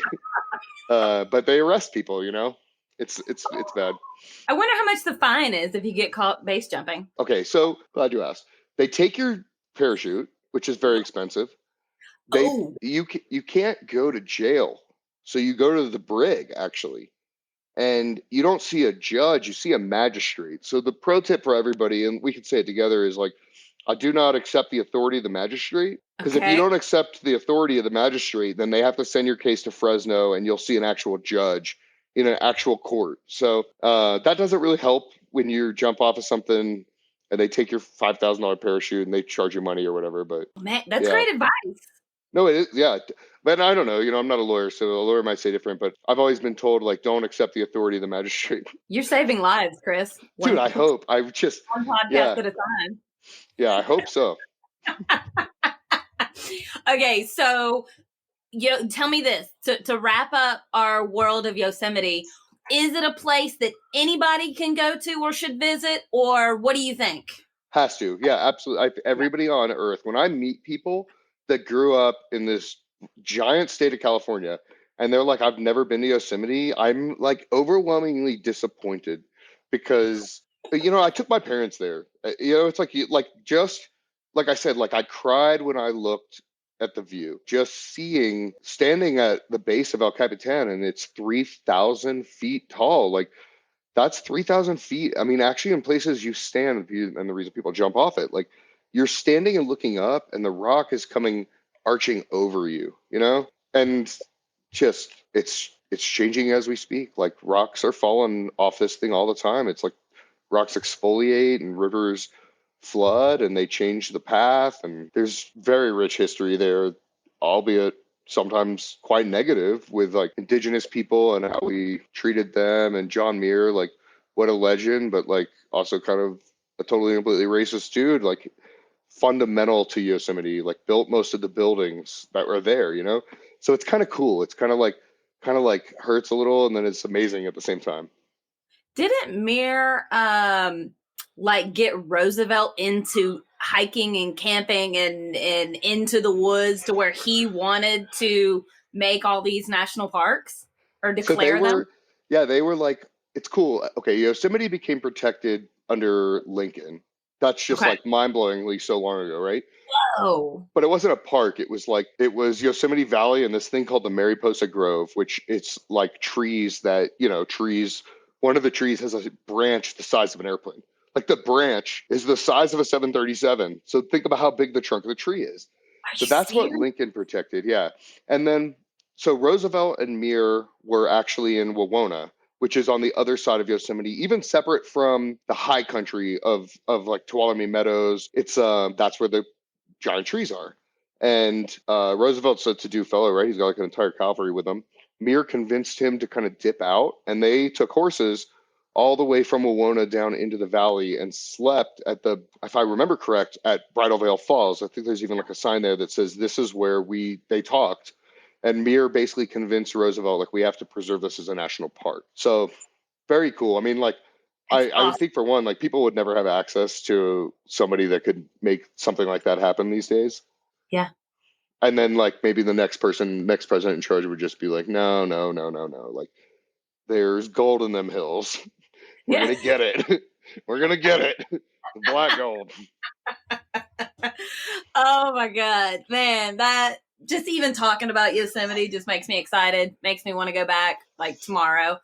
But they arrest people. It's bad. I wonder how much the fine is if you get caught base jumping. Okay, so glad you asked. They take your parachute, which is very expensive. Oh, You can't go to jail, so you go to the brig actually, and you don't see a judge, you see a magistrate. So the pro tip for everybody, and we can say it together, is like, I do not accept the authority of the magistrate, because if you okay. don't accept the authority of the magistrate, then they have to send your case to Fresno, and you'll see an actual judge in an actual court. So that doesn't really help when you jump off of something and they take your $5,000 parachute and they charge you money or whatever. But Man, that's yeah, great advice. no, it is. Yeah. But I don't know. I'm not a lawyer, so a lawyer might say different. But I've always been told, like, don't accept the authority of the magistrate. You're saving lives, Chris. Dude, One, I hope. I just, one podcast yeah, at a time. yeah, I hope so. Okay, so tell me this to wrap up our world of Yosemite. Is it a place that anybody can go to or should visit, or what do you think? Has to. Yeah, absolutely. Yeah. Everybody on earth, when I meet people that grew up in this giant state of California and they're like, I've never been to Yosemite, I'm like overwhelmingly disappointed because, I took my parents there. It's like, just like I said, like I cried when I looked at the view, just standing at the base of El Capitan, and it's 3,000 feet tall. Like, that's 3,000 feet. I mean, actually, in places you stand, and the reason people jump off it, like you're standing and looking up, and the rock is coming arching over you, and just it's changing as we speak. Like rocks are falling off this thing all the time. It's like rocks exfoliate and rivers flood and they change the path. And there's very rich history there, albeit sometimes quite negative, with like indigenous people and how we treated them. And John Muir, like what a legend, but like also kind of a totally completely racist dude, like fundamental to Yosemite, like built most of the buildings that were there. So it's kind of cool. It's kind of like hurts a little and then it's amazing at the same time. Didn't Mir like get Roosevelt into hiking and camping and into the woods to where he wanted to make all these national parks or So they declare them? were, yeah, they were like, it's cool. Okay, Yosemite became protected under Lincoln. That's just Okay. like mind-blowingly so long ago, right? Oh, But it wasn't a park. It was Yosemite Valley and this thing called the Mariposa Grove, which it's like trees that, trees. One of the trees has a branch the size of an airplane. Like the branch is the size of a 737. So think about how big the trunk of the tree is. are So you that's what serious? Lincoln protected. Yeah. And then, so Roosevelt and Muir were actually in Wawona, which is on the other side of Yosemite, even separate from the high country of like Tuolumne Meadows. That's where the giant trees are. And Roosevelt's a to-do fellow, right? He's got like an entire cavalry with him. Muir convinced him to kind of dip out, and they took horses all the way from Wawona down into the valley and slept if I remember correct, at Bridal Veil Falls. I think there's even like a sign there that says this is where they talked. And Muir basically convinced Roosevelt, like, we have to preserve this as a national park. So very cool. I mean, like, That's I would awesome. think for one, like people would never have access to somebody that could make something like that happen these days. Yeah. And then like maybe the next president in charge would just be like, no, no, no, no, no. Like there's gold in them hills. We're Yeah. gonna get it. We're gonna get it. The black gold. Oh my God, man, that just even talking about Yosemite just makes me excited, makes me want to go back like tomorrow.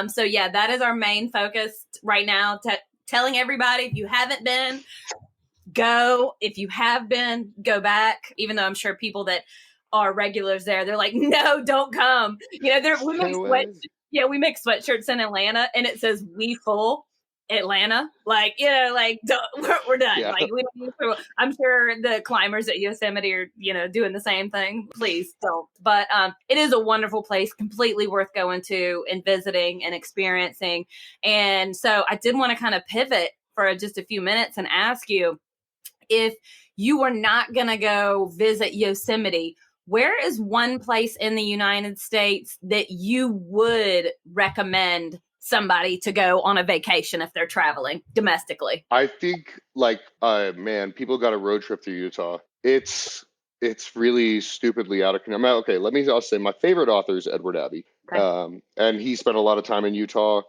So yeah, that is our main focus right now. Telling everybody, if you haven't been, go. If you have been, go back. Even though I'm sure people that are regulars there, they're like, no, don't come. We Stay make away. we make sweatshirts in Atlanta, and it says "We full Atlanta." Like, we're done. Yeah. Like, we don't need to, I'm sure the climbers at Yosemite are, doing the same thing. Please don't. But it is a wonderful place, completely worth going to and visiting and experiencing. And so I did want to kind of pivot for just a few minutes and ask you, if you were not going to go visit Yosemite, where is one place in the United States that you would recommend somebody to go on a vacation if they're traveling domestically? I think like man, people got a road trip through Utah. It's it's really stupidly out of control. Okay, I'll say my favorite author is Edward Abbey. Okay. And he spent a lot of time in Utah,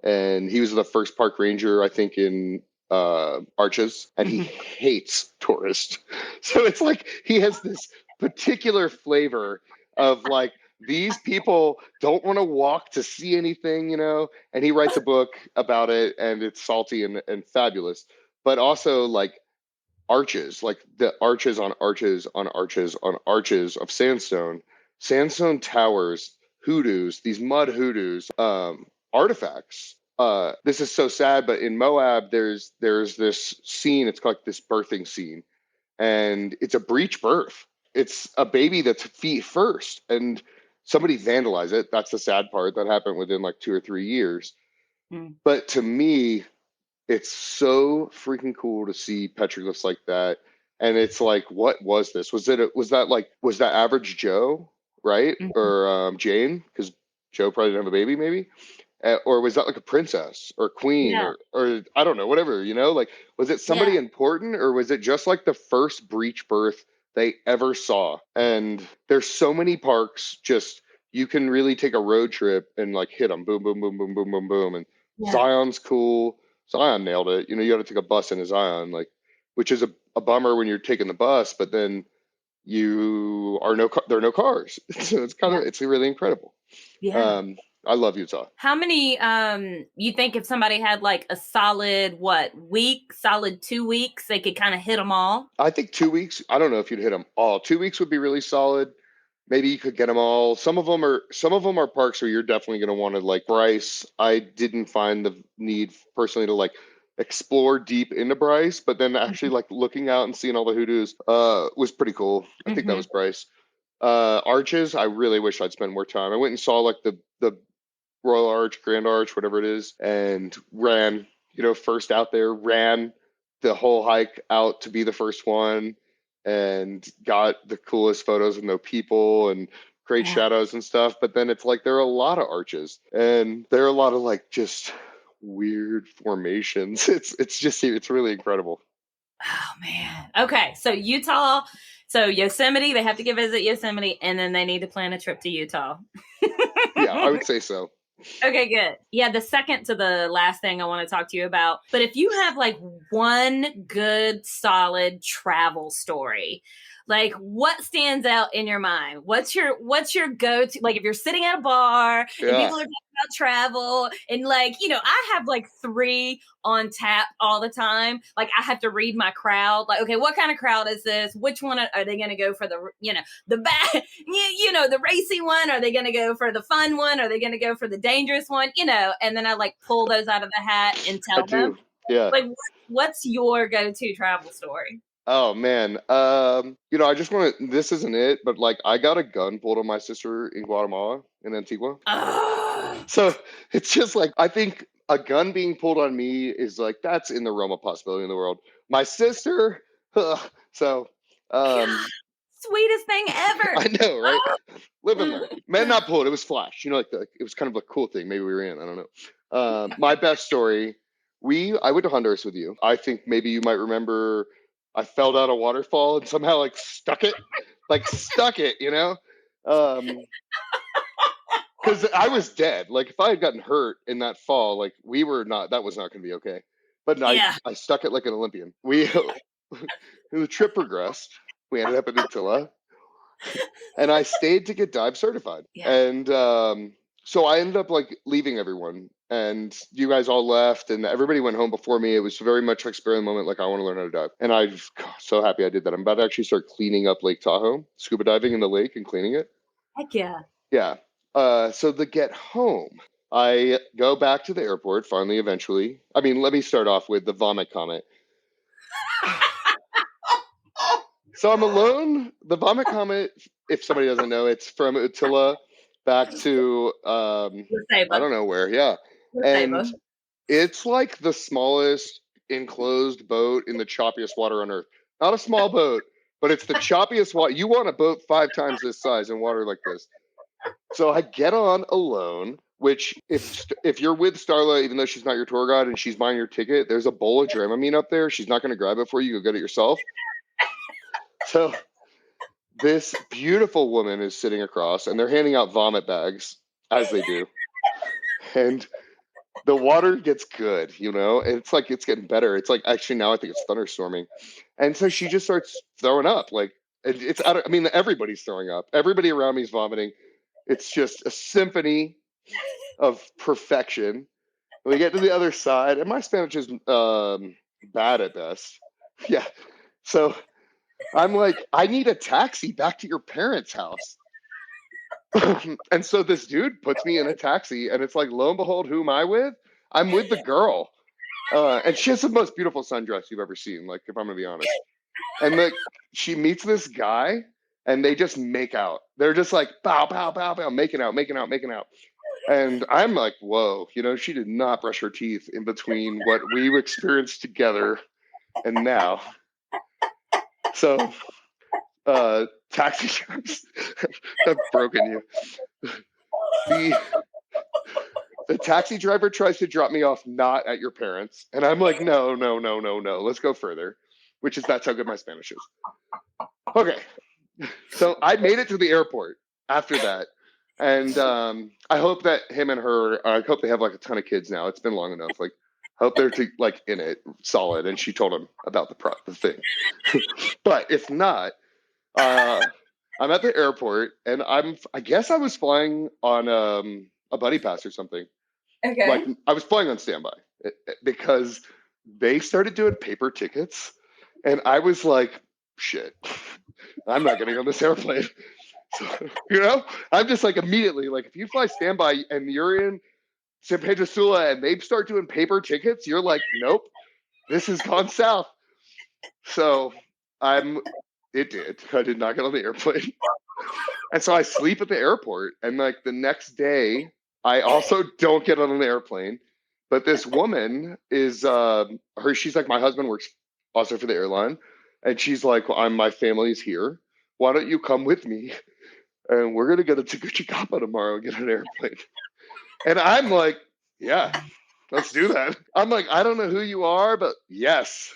and he was the first park ranger, I think, in Arches, and he hates tourists. So it's like he has this particular flavor of like, these people don't want to walk to see anything, and he writes a book about it, and it's salty and fabulous, but also like arches, like the arches on arches on arches on arches of sandstone towers, hoodoos, these mud hoodoos, artifacts. This is so sad, but in Moab, there's this scene. It's called this birthing scene, and it's a breech birth. It's a baby that's feet first, and somebody vandalized it. That's the sad part. That happened within like 2 or 3 years. But to me, it's so freaking cool to see petroglyphs like that. And it's like, what was this? Was that average Joe, right? Or Jane? Because Joe probably didn't have a baby, maybe. Or was that like a princess or queen, or I don't know, whatever, like, was it somebody important, or was it just like the first breech birth they ever saw? And there's so many parks, just, you can really take a road trip and like hit them, boom, boom, boom, boom, boom, boom, boom. And Zion's cool. Zion nailed it. You got to take a bus into Zion, like, which is a bummer when you're taking the bus, but then there are no cars. So it's really incredible. I love Utah. How many, you think if somebody had like a solid, solid 2 weeks, they could kind of hit them all? I think 2 weeks. I don't know if you'd hit them all. 2 weeks would be really solid. Maybe you could get them all. Some of them are parks where you're definitely going to want to, like Bryce. I didn't find the need personally to like explore deep into Bryce, but then actually like looking out and seeing all the hoodoos was pretty cool. I think that was Bryce. Arches, I really wish I'd spent more time. I went and saw like the Royal Arch, Grand Arch, whatever it is, and ran, first out there, ran the whole hike out to be the first one, and got the coolest photos with no people and great shadows and stuff. But then it's like there are a lot of arches, and there are a lot of like just weird formations. It's really incredible. Oh man. Okay, so Utah, so Yosemite, they have to visit Yosemite, and then they need to plan a trip to Utah. Yeah, I would say so. Okay, good. Yeah, the second to the last thing I want to talk to you about. But if you have like one good, solid travel story, like what stands out in your mind? What's your go-to? Like if you're sitting at a bar and people are talking about travel, and like, I have like 3 on tap all the time. Like I have to read my crowd. Like, okay, what kind of crowd is this? Which one are they going to go for? The bad, the racy one? Are they going to go for the fun one? Are they going to go for the dangerous one? And then I like pull those out of the hat and tell them. Yeah. Like, what's your go-to travel story? Oh man. I just want to, this isn't it, but like I got a gun pulled on my sister in Guatemala, in Antigua. So it's just like, I think a gun being pulled on me is like, that's in the realm of possibility in the world. My sister, so sweetest thing ever. I know, right? Live and learn. Man, not pulled. It was flash. Like it was kind of a cool thing. Maybe we were in. I don't know. My best story. I went to Honduras with you. I think maybe you might remember. I fell down a waterfall and somehow like stuck it. Because I was dead. Like if I had gotten hurt in that fall, like that was not going to be okay. But I stuck it like an Olympian. The trip progressed. We ended up in Attila, and I stayed to get dive certified. And so I ended up like leaving everyone, and you guys all left, and everybody went home before me. It was very much like spur of the moment, like I want to learn how to dive. And I'm so happy I did that. I'm about to actually start cleaning up Lake Tahoe, scuba diving in the lake and cleaning it. Heck yeah. Yeah. So the get home, I go back to the airport finally, eventually. I mean, let me start off with the vomit comment. So I'm alone. The vomit comet, if somebody doesn't know, it's from Attila back to I don't know where. Yeah. And it's like the smallest enclosed boat in the choppiest water on earth. Not a small boat, but it's the choppiest water. You want a boat 5 times this size in water like this. So I get on alone, which if you're with Starla, even though she's not your tour guide and she's buying your ticket, there's a bowl of Dramamine up there. She's not going to grab it for you. Go get it yourself. So this beautiful woman is sitting across, and they're handing out vomit bags as they do. And the water gets good, and it's like it's getting better. It's like actually now I think it's thunderstorming. And so she just starts throwing up. Like it's out of, I mean, everybody's throwing up. Everybody around me is vomiting. It's just a symphony of perfection. We get to the other side, and my Spanish is bad at best. Yeah. So I'm like, I need a taxi back to your parents' house. And so this dude puts me in a taxi, and it's like, lo and behold, who am I with? I'm with the girl. And she has the most beautiful sundress you've ever seen, like, if I'm gonna be honest. And she meets this guy, and they just make out. They're just like, bow, bow, bow, bow, making out, making out, making out. And I'm like, whoa, she did not brush her teeth in between what we experienced together and now. So, taxi cabs, I've broken you. The taxi driver tries to drop me off not at your parents, and I'm like, no, no, no, no, no. Let's go further, that's how good my Spanish is. Okay, so I made it to the airport after that, and I hope that him and her, I hope they have like a ton of kids now. It's been long enough. Like, hope they're like in it solid. And she told him about the thing. But if not, I'm at the airport, and I guess I was flying on a buddy pass or something. Okay. Like I was flying on standby because they started doing paper tickets, and I was like, shit, I'm not getting on this airplane. So, I'm just like immediately like, if you fly standby and you're in San Pedro Sula and they start doing paper tickets, you're like, nope, this has gone south. So it did. I did not get on the airplane. And so I sleep at the airport, and like the next day, I also don't get on an airplane. But this woman is she's like, my husband works also for the airline, and she's like, well, my family's here. Why don't you come with me? And we're gonna go to Tegucigalpa tomorrow and get an airplane. And I'm like, yeah, let's do that. I'm like, I don't know who you are, but yes.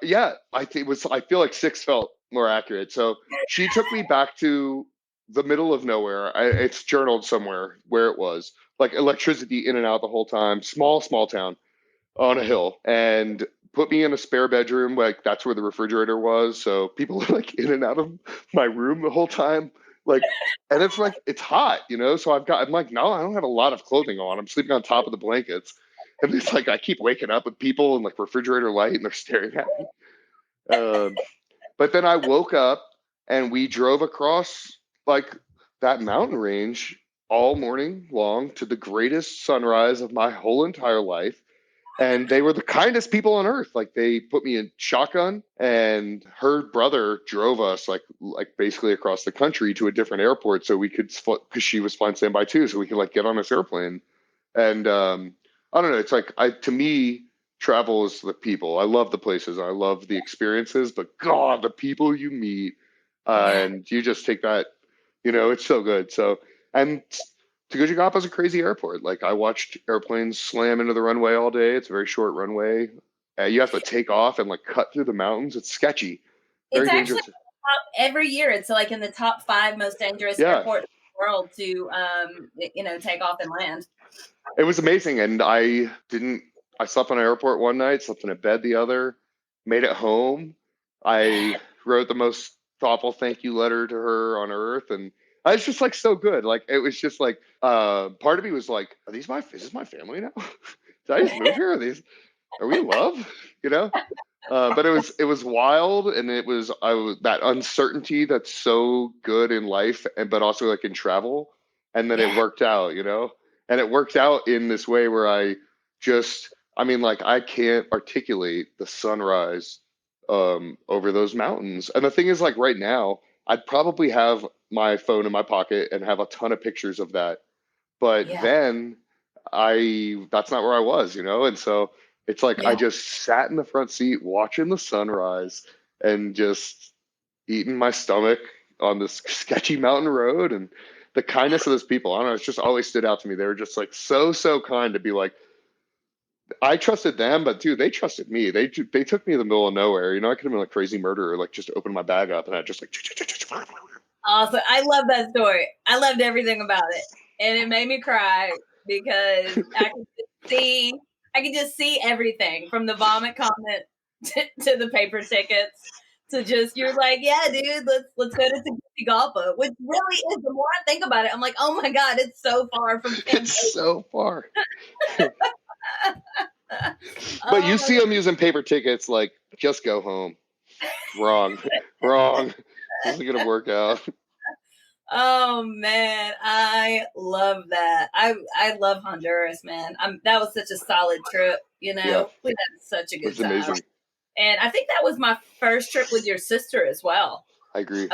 Yeah, I feel like six felt more accurate. So she took me back to the middle of nowhere. It's journaled somewhere where it was, like electricity in and out the whole time. Small town on a hill, and put me in a spare bedroom. Like that's where the refrigerator was. So people were like in and out of my room the whole time. Like, and it's like, it's hot, So I'm like, no, I don't have a lot of clothing on. I'm sleeping on top of the blankets. And it's like, I keep waking up with people and like refrigerator light, and they're staring at me. But then I woke up, and we drove across like that mountain range all morning long to the greatest sunrise of my whole entire life. And they were the kindest people on earth. Like they put me in shotgun, and her brother drove us like basically across the country to a different airport so we could, because she was flying standby too, so we could like get on this airplane. And I don't know. It's like to me, travel is the people. I love the places. I love the experiences, but God, the people you meet, and you just take that. It's so good. So and Tegucigalpa is a crazy airport. Like I watched airplanes slam into the runway all day. It's a very short runway. You have to take off and like cut through the mountains. It's sketchy. Very it's dangerous. Actually every year. It's like in the top 5 most dangerous airports in the world to, take off and land. It was amazing. And I slept on an airport one night, slept in a bed the other, made it home. I wrote the most thoughtful thank you letter to her on earth. And I was just like so good. Like it was just like part of me was like, is this my family now? Did I just move here? Are we in love? But it was wild, and it was that uncertainty that's so good in life, but also like in travel. And then it worked out, and it worked out in this way where I can't articulate the sunrise over those mountains. And the thing is, like right now, I'd probably have my phone in my pocket and have a ton of pictures of that. But then that's not where I was, And so it's like I just sat in the front seat watching the sunrise and just eating my stomach on this sketchy mountain road, and the kindness of those people. I don't know, it's just always stood out to me. They were just like so kind to be like, I trusted them, but dude, they trusted me. They took me to the middle of nowhere. I could have been like crazy murderer, like just open my bag up and I just like. Awesome. I love that story. I loved everything about it, and it made me cry because I could just see everything from the vomit comment to the paper tickets to just you're like, yeah, dude, let's go to Tegucigalpa, which really is. The more I think about it, I'm like, oh my god, it's so far from. It's so far. But Oh you my see them using paper tickets, like just go home. Wrong. This isn't gonna work out. Oh man, I love that. I love Honduras, man. That was such a solid trip. Yeah, We had such a it good was time, amazing. and I think that was my first trip with your sister as well. I agree.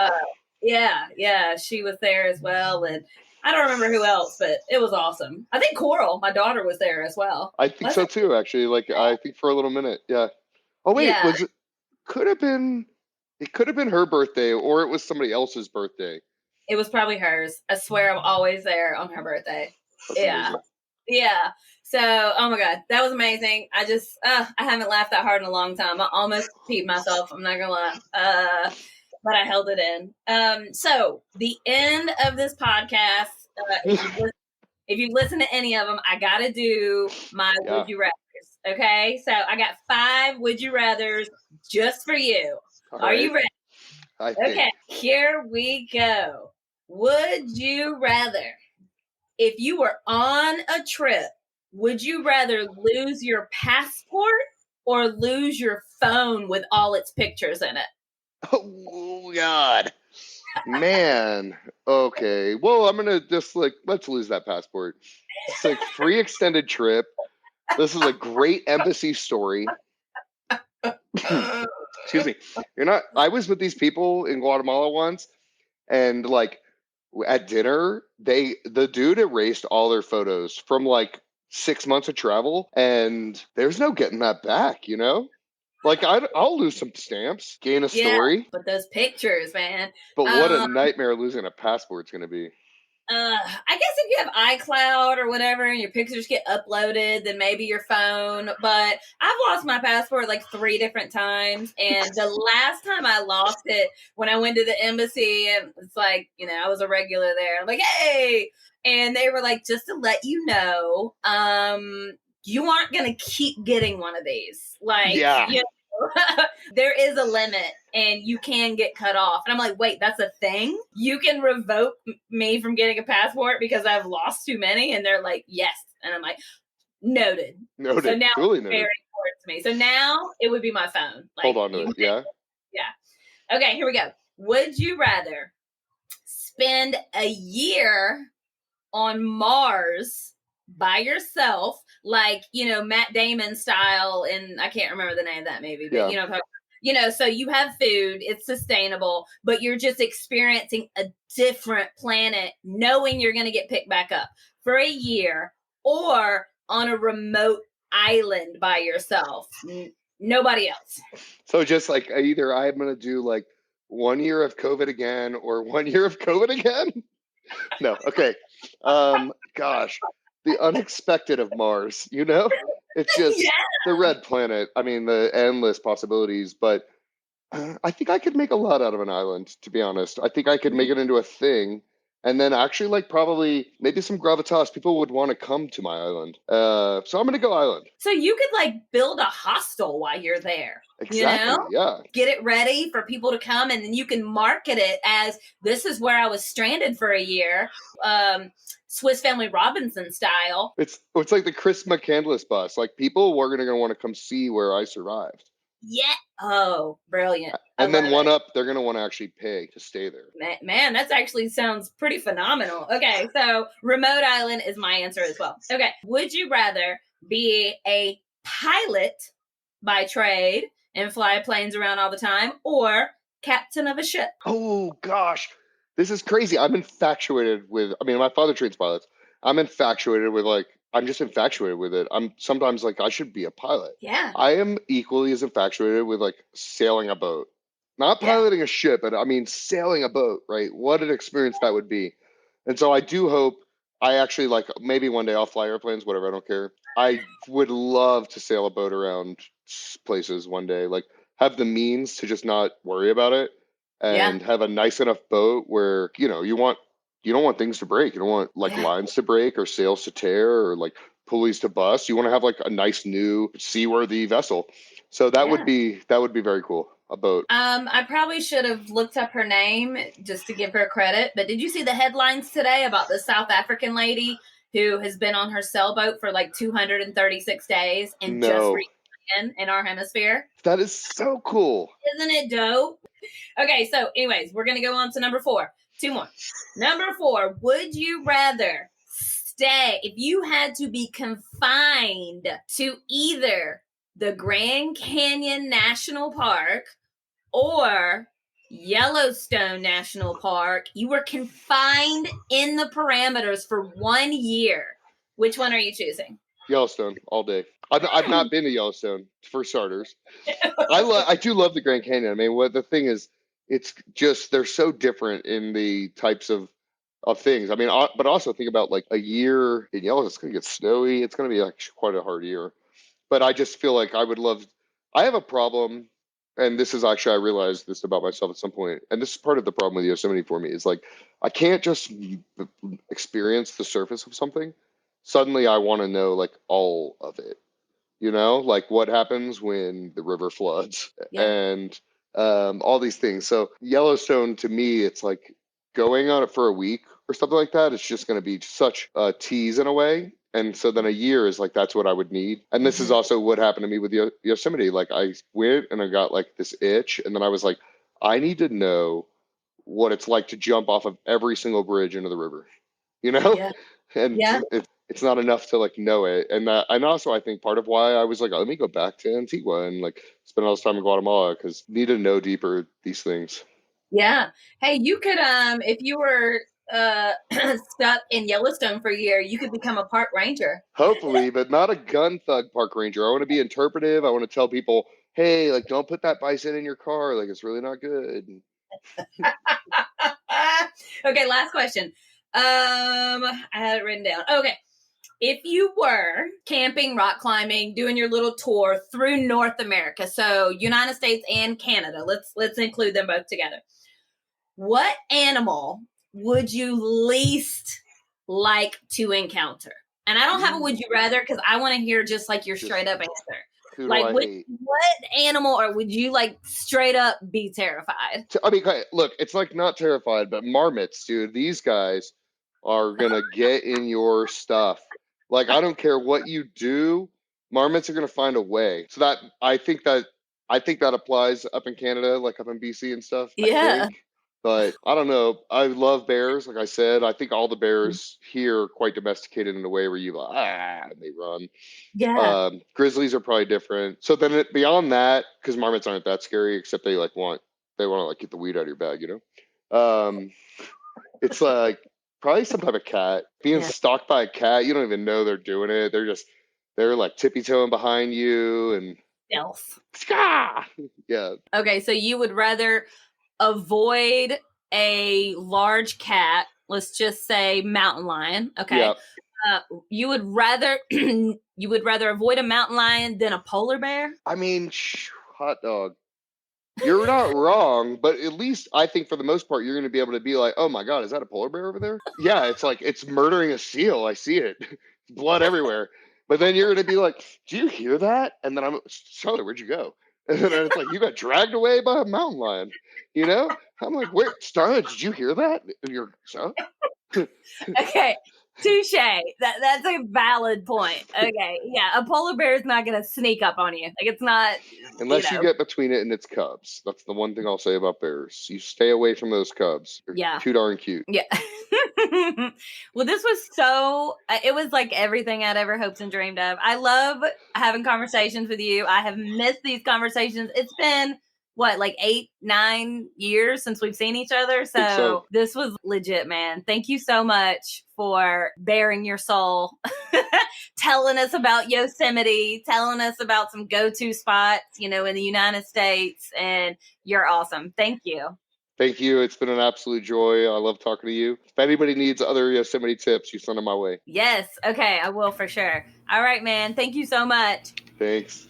Yeah, she was there as well, and I don't remember who else, but it was awesome. I think Coral, my daughter, was there as well. I think so too, actually. Like I think for a little minute, yeah. Oh wait, Yeah, could have been it could have been her birthday or it was somebody else's birthday. it was probably hers. I swear I'm always there on her birthday. That's Yeah. amazing. Yeah. So, oh my God, that was amazing. I haven't laughed that hard in a long time. I almost peed myself. I'm not gonna lie. But I held it in. So the end of this podcast, if you listen to any of them, I gotta do my would you rather's. Okay. So I got 5 would you rather's just for you. Are you ready? Okay, here we go. Would you rather, if you were on a trip, would you rather lose your passport or lose your phone with all its pictures in it? Oh God. Man. Okay. Well, I'm gonna just let's lose that passport. It's like free extended trip. This is a great embassy story. Excuse me. I was with these people in Guatemala once, and like at dinner, the dude erased all their photos from like 6 months of travel, and there's no getting that back, Like I'll lose some stamps, gain a Yeah, story, but those pictures, man. but what a nightmare losing a passport's gonna be. I guess if you have iCloud or whatever and your pictures get uploaded, then maybe your phone. But I've lost my passport like 3 different times. And the last time I lost it, when I went to the embassy, and it's like, I was a regular there. I'm like, hey. And they were like, just to let you know, you aren't going to keep getting one of these. Like, yeah. There is a limit and you can get cut off. And I'm like, wait, that's a thing? You can revoke me from getting a passport because I've lost too many? And they're like, yes. And I'm like, noted. So now Truly it's noted. very important to me. So now it would be my phone. Like, hold on to it. Yeah. Yeah. Okay, here we go. Would you rather spend a year on Mars by yourself, like, Matt Damon style, and I can't remember the name of that movie, but so you have food, it's sustainable, but you're just experiencing a different planet, knowing you're going to get picked back up for a year, or on a remote island by yourself, nobody else. So just like either I'm going to do like 1 year of COVID again or 1 year of COVID again. No. Okay. Gosh. The unexpected of Mars, it's just the red planet. I mean, the endless possibilities, but I think I could make a lot out of an island, to be honest. I think I could make it into a thing, and then actually like probably maybe some gravitas. People would want to come to my island. So I'm going to go island. So you could like build a hostel while you're there. Exactly. Yeah. Get it ready for people to come, and then you can market it as, this is where I was stranded for a year. Swiss Family Robinson style. It's like the Chris McCandless bus. Like people were going to want to come see where I survived. Yeah. Oh, brilliant. And then they're going to want to actually pay to stay there. Man, that actually sounds pretty phenomenal. Okay, so remote island is my answer as well. Okay, would you rather be a pilot by trade and fly planes around all the time, or captain of a ship? Oh, gosh. This is crazy. I'm infatuated with, my father trains pilots. I'm infatuated with I'm just infatuated with it. I'm sometimes like, I should be a pilot. Yeah. I am equally as infatuated with sailing a boat. Not piloting a ship, but sailing a boat, right? What an experience that would be. And so I do hope I actually maybe one day I'll fly airplanes, whatever, I don't care. I would love to sail a boat around places one day, like have the means to just not worry about it Yeah. and have a nice enough boat where, you don't want things to break. You don't want like Yeah. lines to break or sails to tear or like pulleys to bust. You want to have like a nice new seaworthy vessel. So Yeah. that would be very cool. A boat. I probably should have looked up her name just to give her credit, but did you see the headlines today about the South African lady who has been on her sailboat for like 236 days and just No. reached in our hemisphere? That is so cool. Isn't it dope? Okay, so anyways, we're gonna go on to number 4. 2 more. Number 4, would you rather stay if you had to be confined to either the Grand Canyon National Park or Yellowstone National Park? You were confined in the parameters for 1 year. Which one are you choosing? Yellowstone all day. I've not been to Yellowstone for starters. I do love the Grand Canyon. I mean, what the thing is, it's just they're so different in the types of things. I mean, but also think about like a year in Yellowstone. It's gonna get snowy. It's gonna be like quite a hard year. But I just feel like I would love. I have a problem, and this is actually I realized this about myself at some point, and this is part of the problem with Yosemite for me is like I can't just experience the surface of something. Suddenly, I want to know like all of it. Like what happens when the river floods Yeah. and all these things. So Yellowstone to me, it's like going on it for a week or something like that. It's just going to be such a tease in a way. And so then a year is like that's what I would need. And this is also what happened to me with Yosemite. Like I went and I got like this itch, and then I was like, I need to know what it's like to jump off of every single bridge into the river. You know, Yeah. and Yeah. it's not enough to like know it. And also I think part of why I was like, oh, let me go back to Antigua and like spend all this time in Guatemala because need to know deeper these things. Yeah. Hey, you could if you were stuck in Yellowstone for a year, you could become a park ranger. Hopefully, but not a gun thug park ranger. I want to be interpretive. I want to tell people, hey, like don't put that bison in your car. Like it's really not good. Okay, last question. I had it written down. Okay. If you were camping, rock climbing, doing your little tour through North America, so United States and Canada, let's include them both together. What animal would you least like to encounter? And I don't have a would you rather because I want to hear just like your straight up answer. Who do Like I hate? what animal or would you like straight up be terrified? I mean, look, it's like not terrified, but marmots, dude. These guys are gonna get in your stuff. Like, I don't care what you do, marmots are gonna find a way. So that I think that applies up in Canada, like up in BC and stuff. I Yeah. think, but I don't know. I love bears, like I said. I think all the bears here are quite domesticated in a way where you and they run. Yeah. Grizzlies are probably different. So then beyond that, because marmots aren't that scary, except they want to like get the weed out of your bag, It's like probably some type of cat. Being Yeah. stalked by a cat, you don't even know they're doing it. They're like tippy toeing behind you and Stealth. yeah. Okay, so you would rather avoid a large cat, let's just say mountain lion, okay? Yeah. You would rather avoid a mountain lion than a polar bear? I mean, hot dog. You're not wrong, but at least I think for the most part, you're going to be able to be like, oh my God, is that a polar bear over there? Yeah, it's like it's murdering a seal. I see it. Blood everywhere. But then you're going to be like, do you hear that? And then I'm, Charlotte, where'd you go? And then it's like, you got dragged away by a mountain lion. I'm like, where, Starla, did you hear that? And you're, so? Okay. Touche. That's a valid point. Okay. Yeah. A polar bear is not going to sneak up on you. Like it's not, Unless you get between it and its cubs. That's the one thing I'll say about bears. You stay away from those cubs. They're too darn cute. Yeah. Well, this was it was like everything I'd ever hoped and dreamed of. I love having conversations with you. I have missed these conversations. It's been like 8-9 years since we've seen each other. So this was legit, man. Thank you so much for bearing your soul, telling us about Yosemite, telling us about some go-to spots, in the United States. And you're awesome. Thank you. Thank you. It's been an absolute joy. I love talking to you. If anybody needs other Yosemite tips, you send them my way. Yes. Okay. I will for sure. All right, man. Thank you so much. Thanks.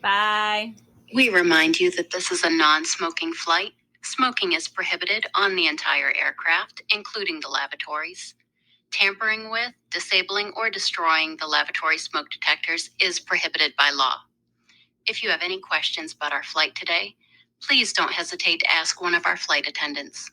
Bye. We remind you that this is a non-smoking flight. Smoking is prohibited on the entire aircraft, including the lavatories. Tampering with, disabling, or destroying the lavatory smoke detectors is prohibited by law. If you have any questions about our flight today, please don't hesitate to ask one of our flight attendants.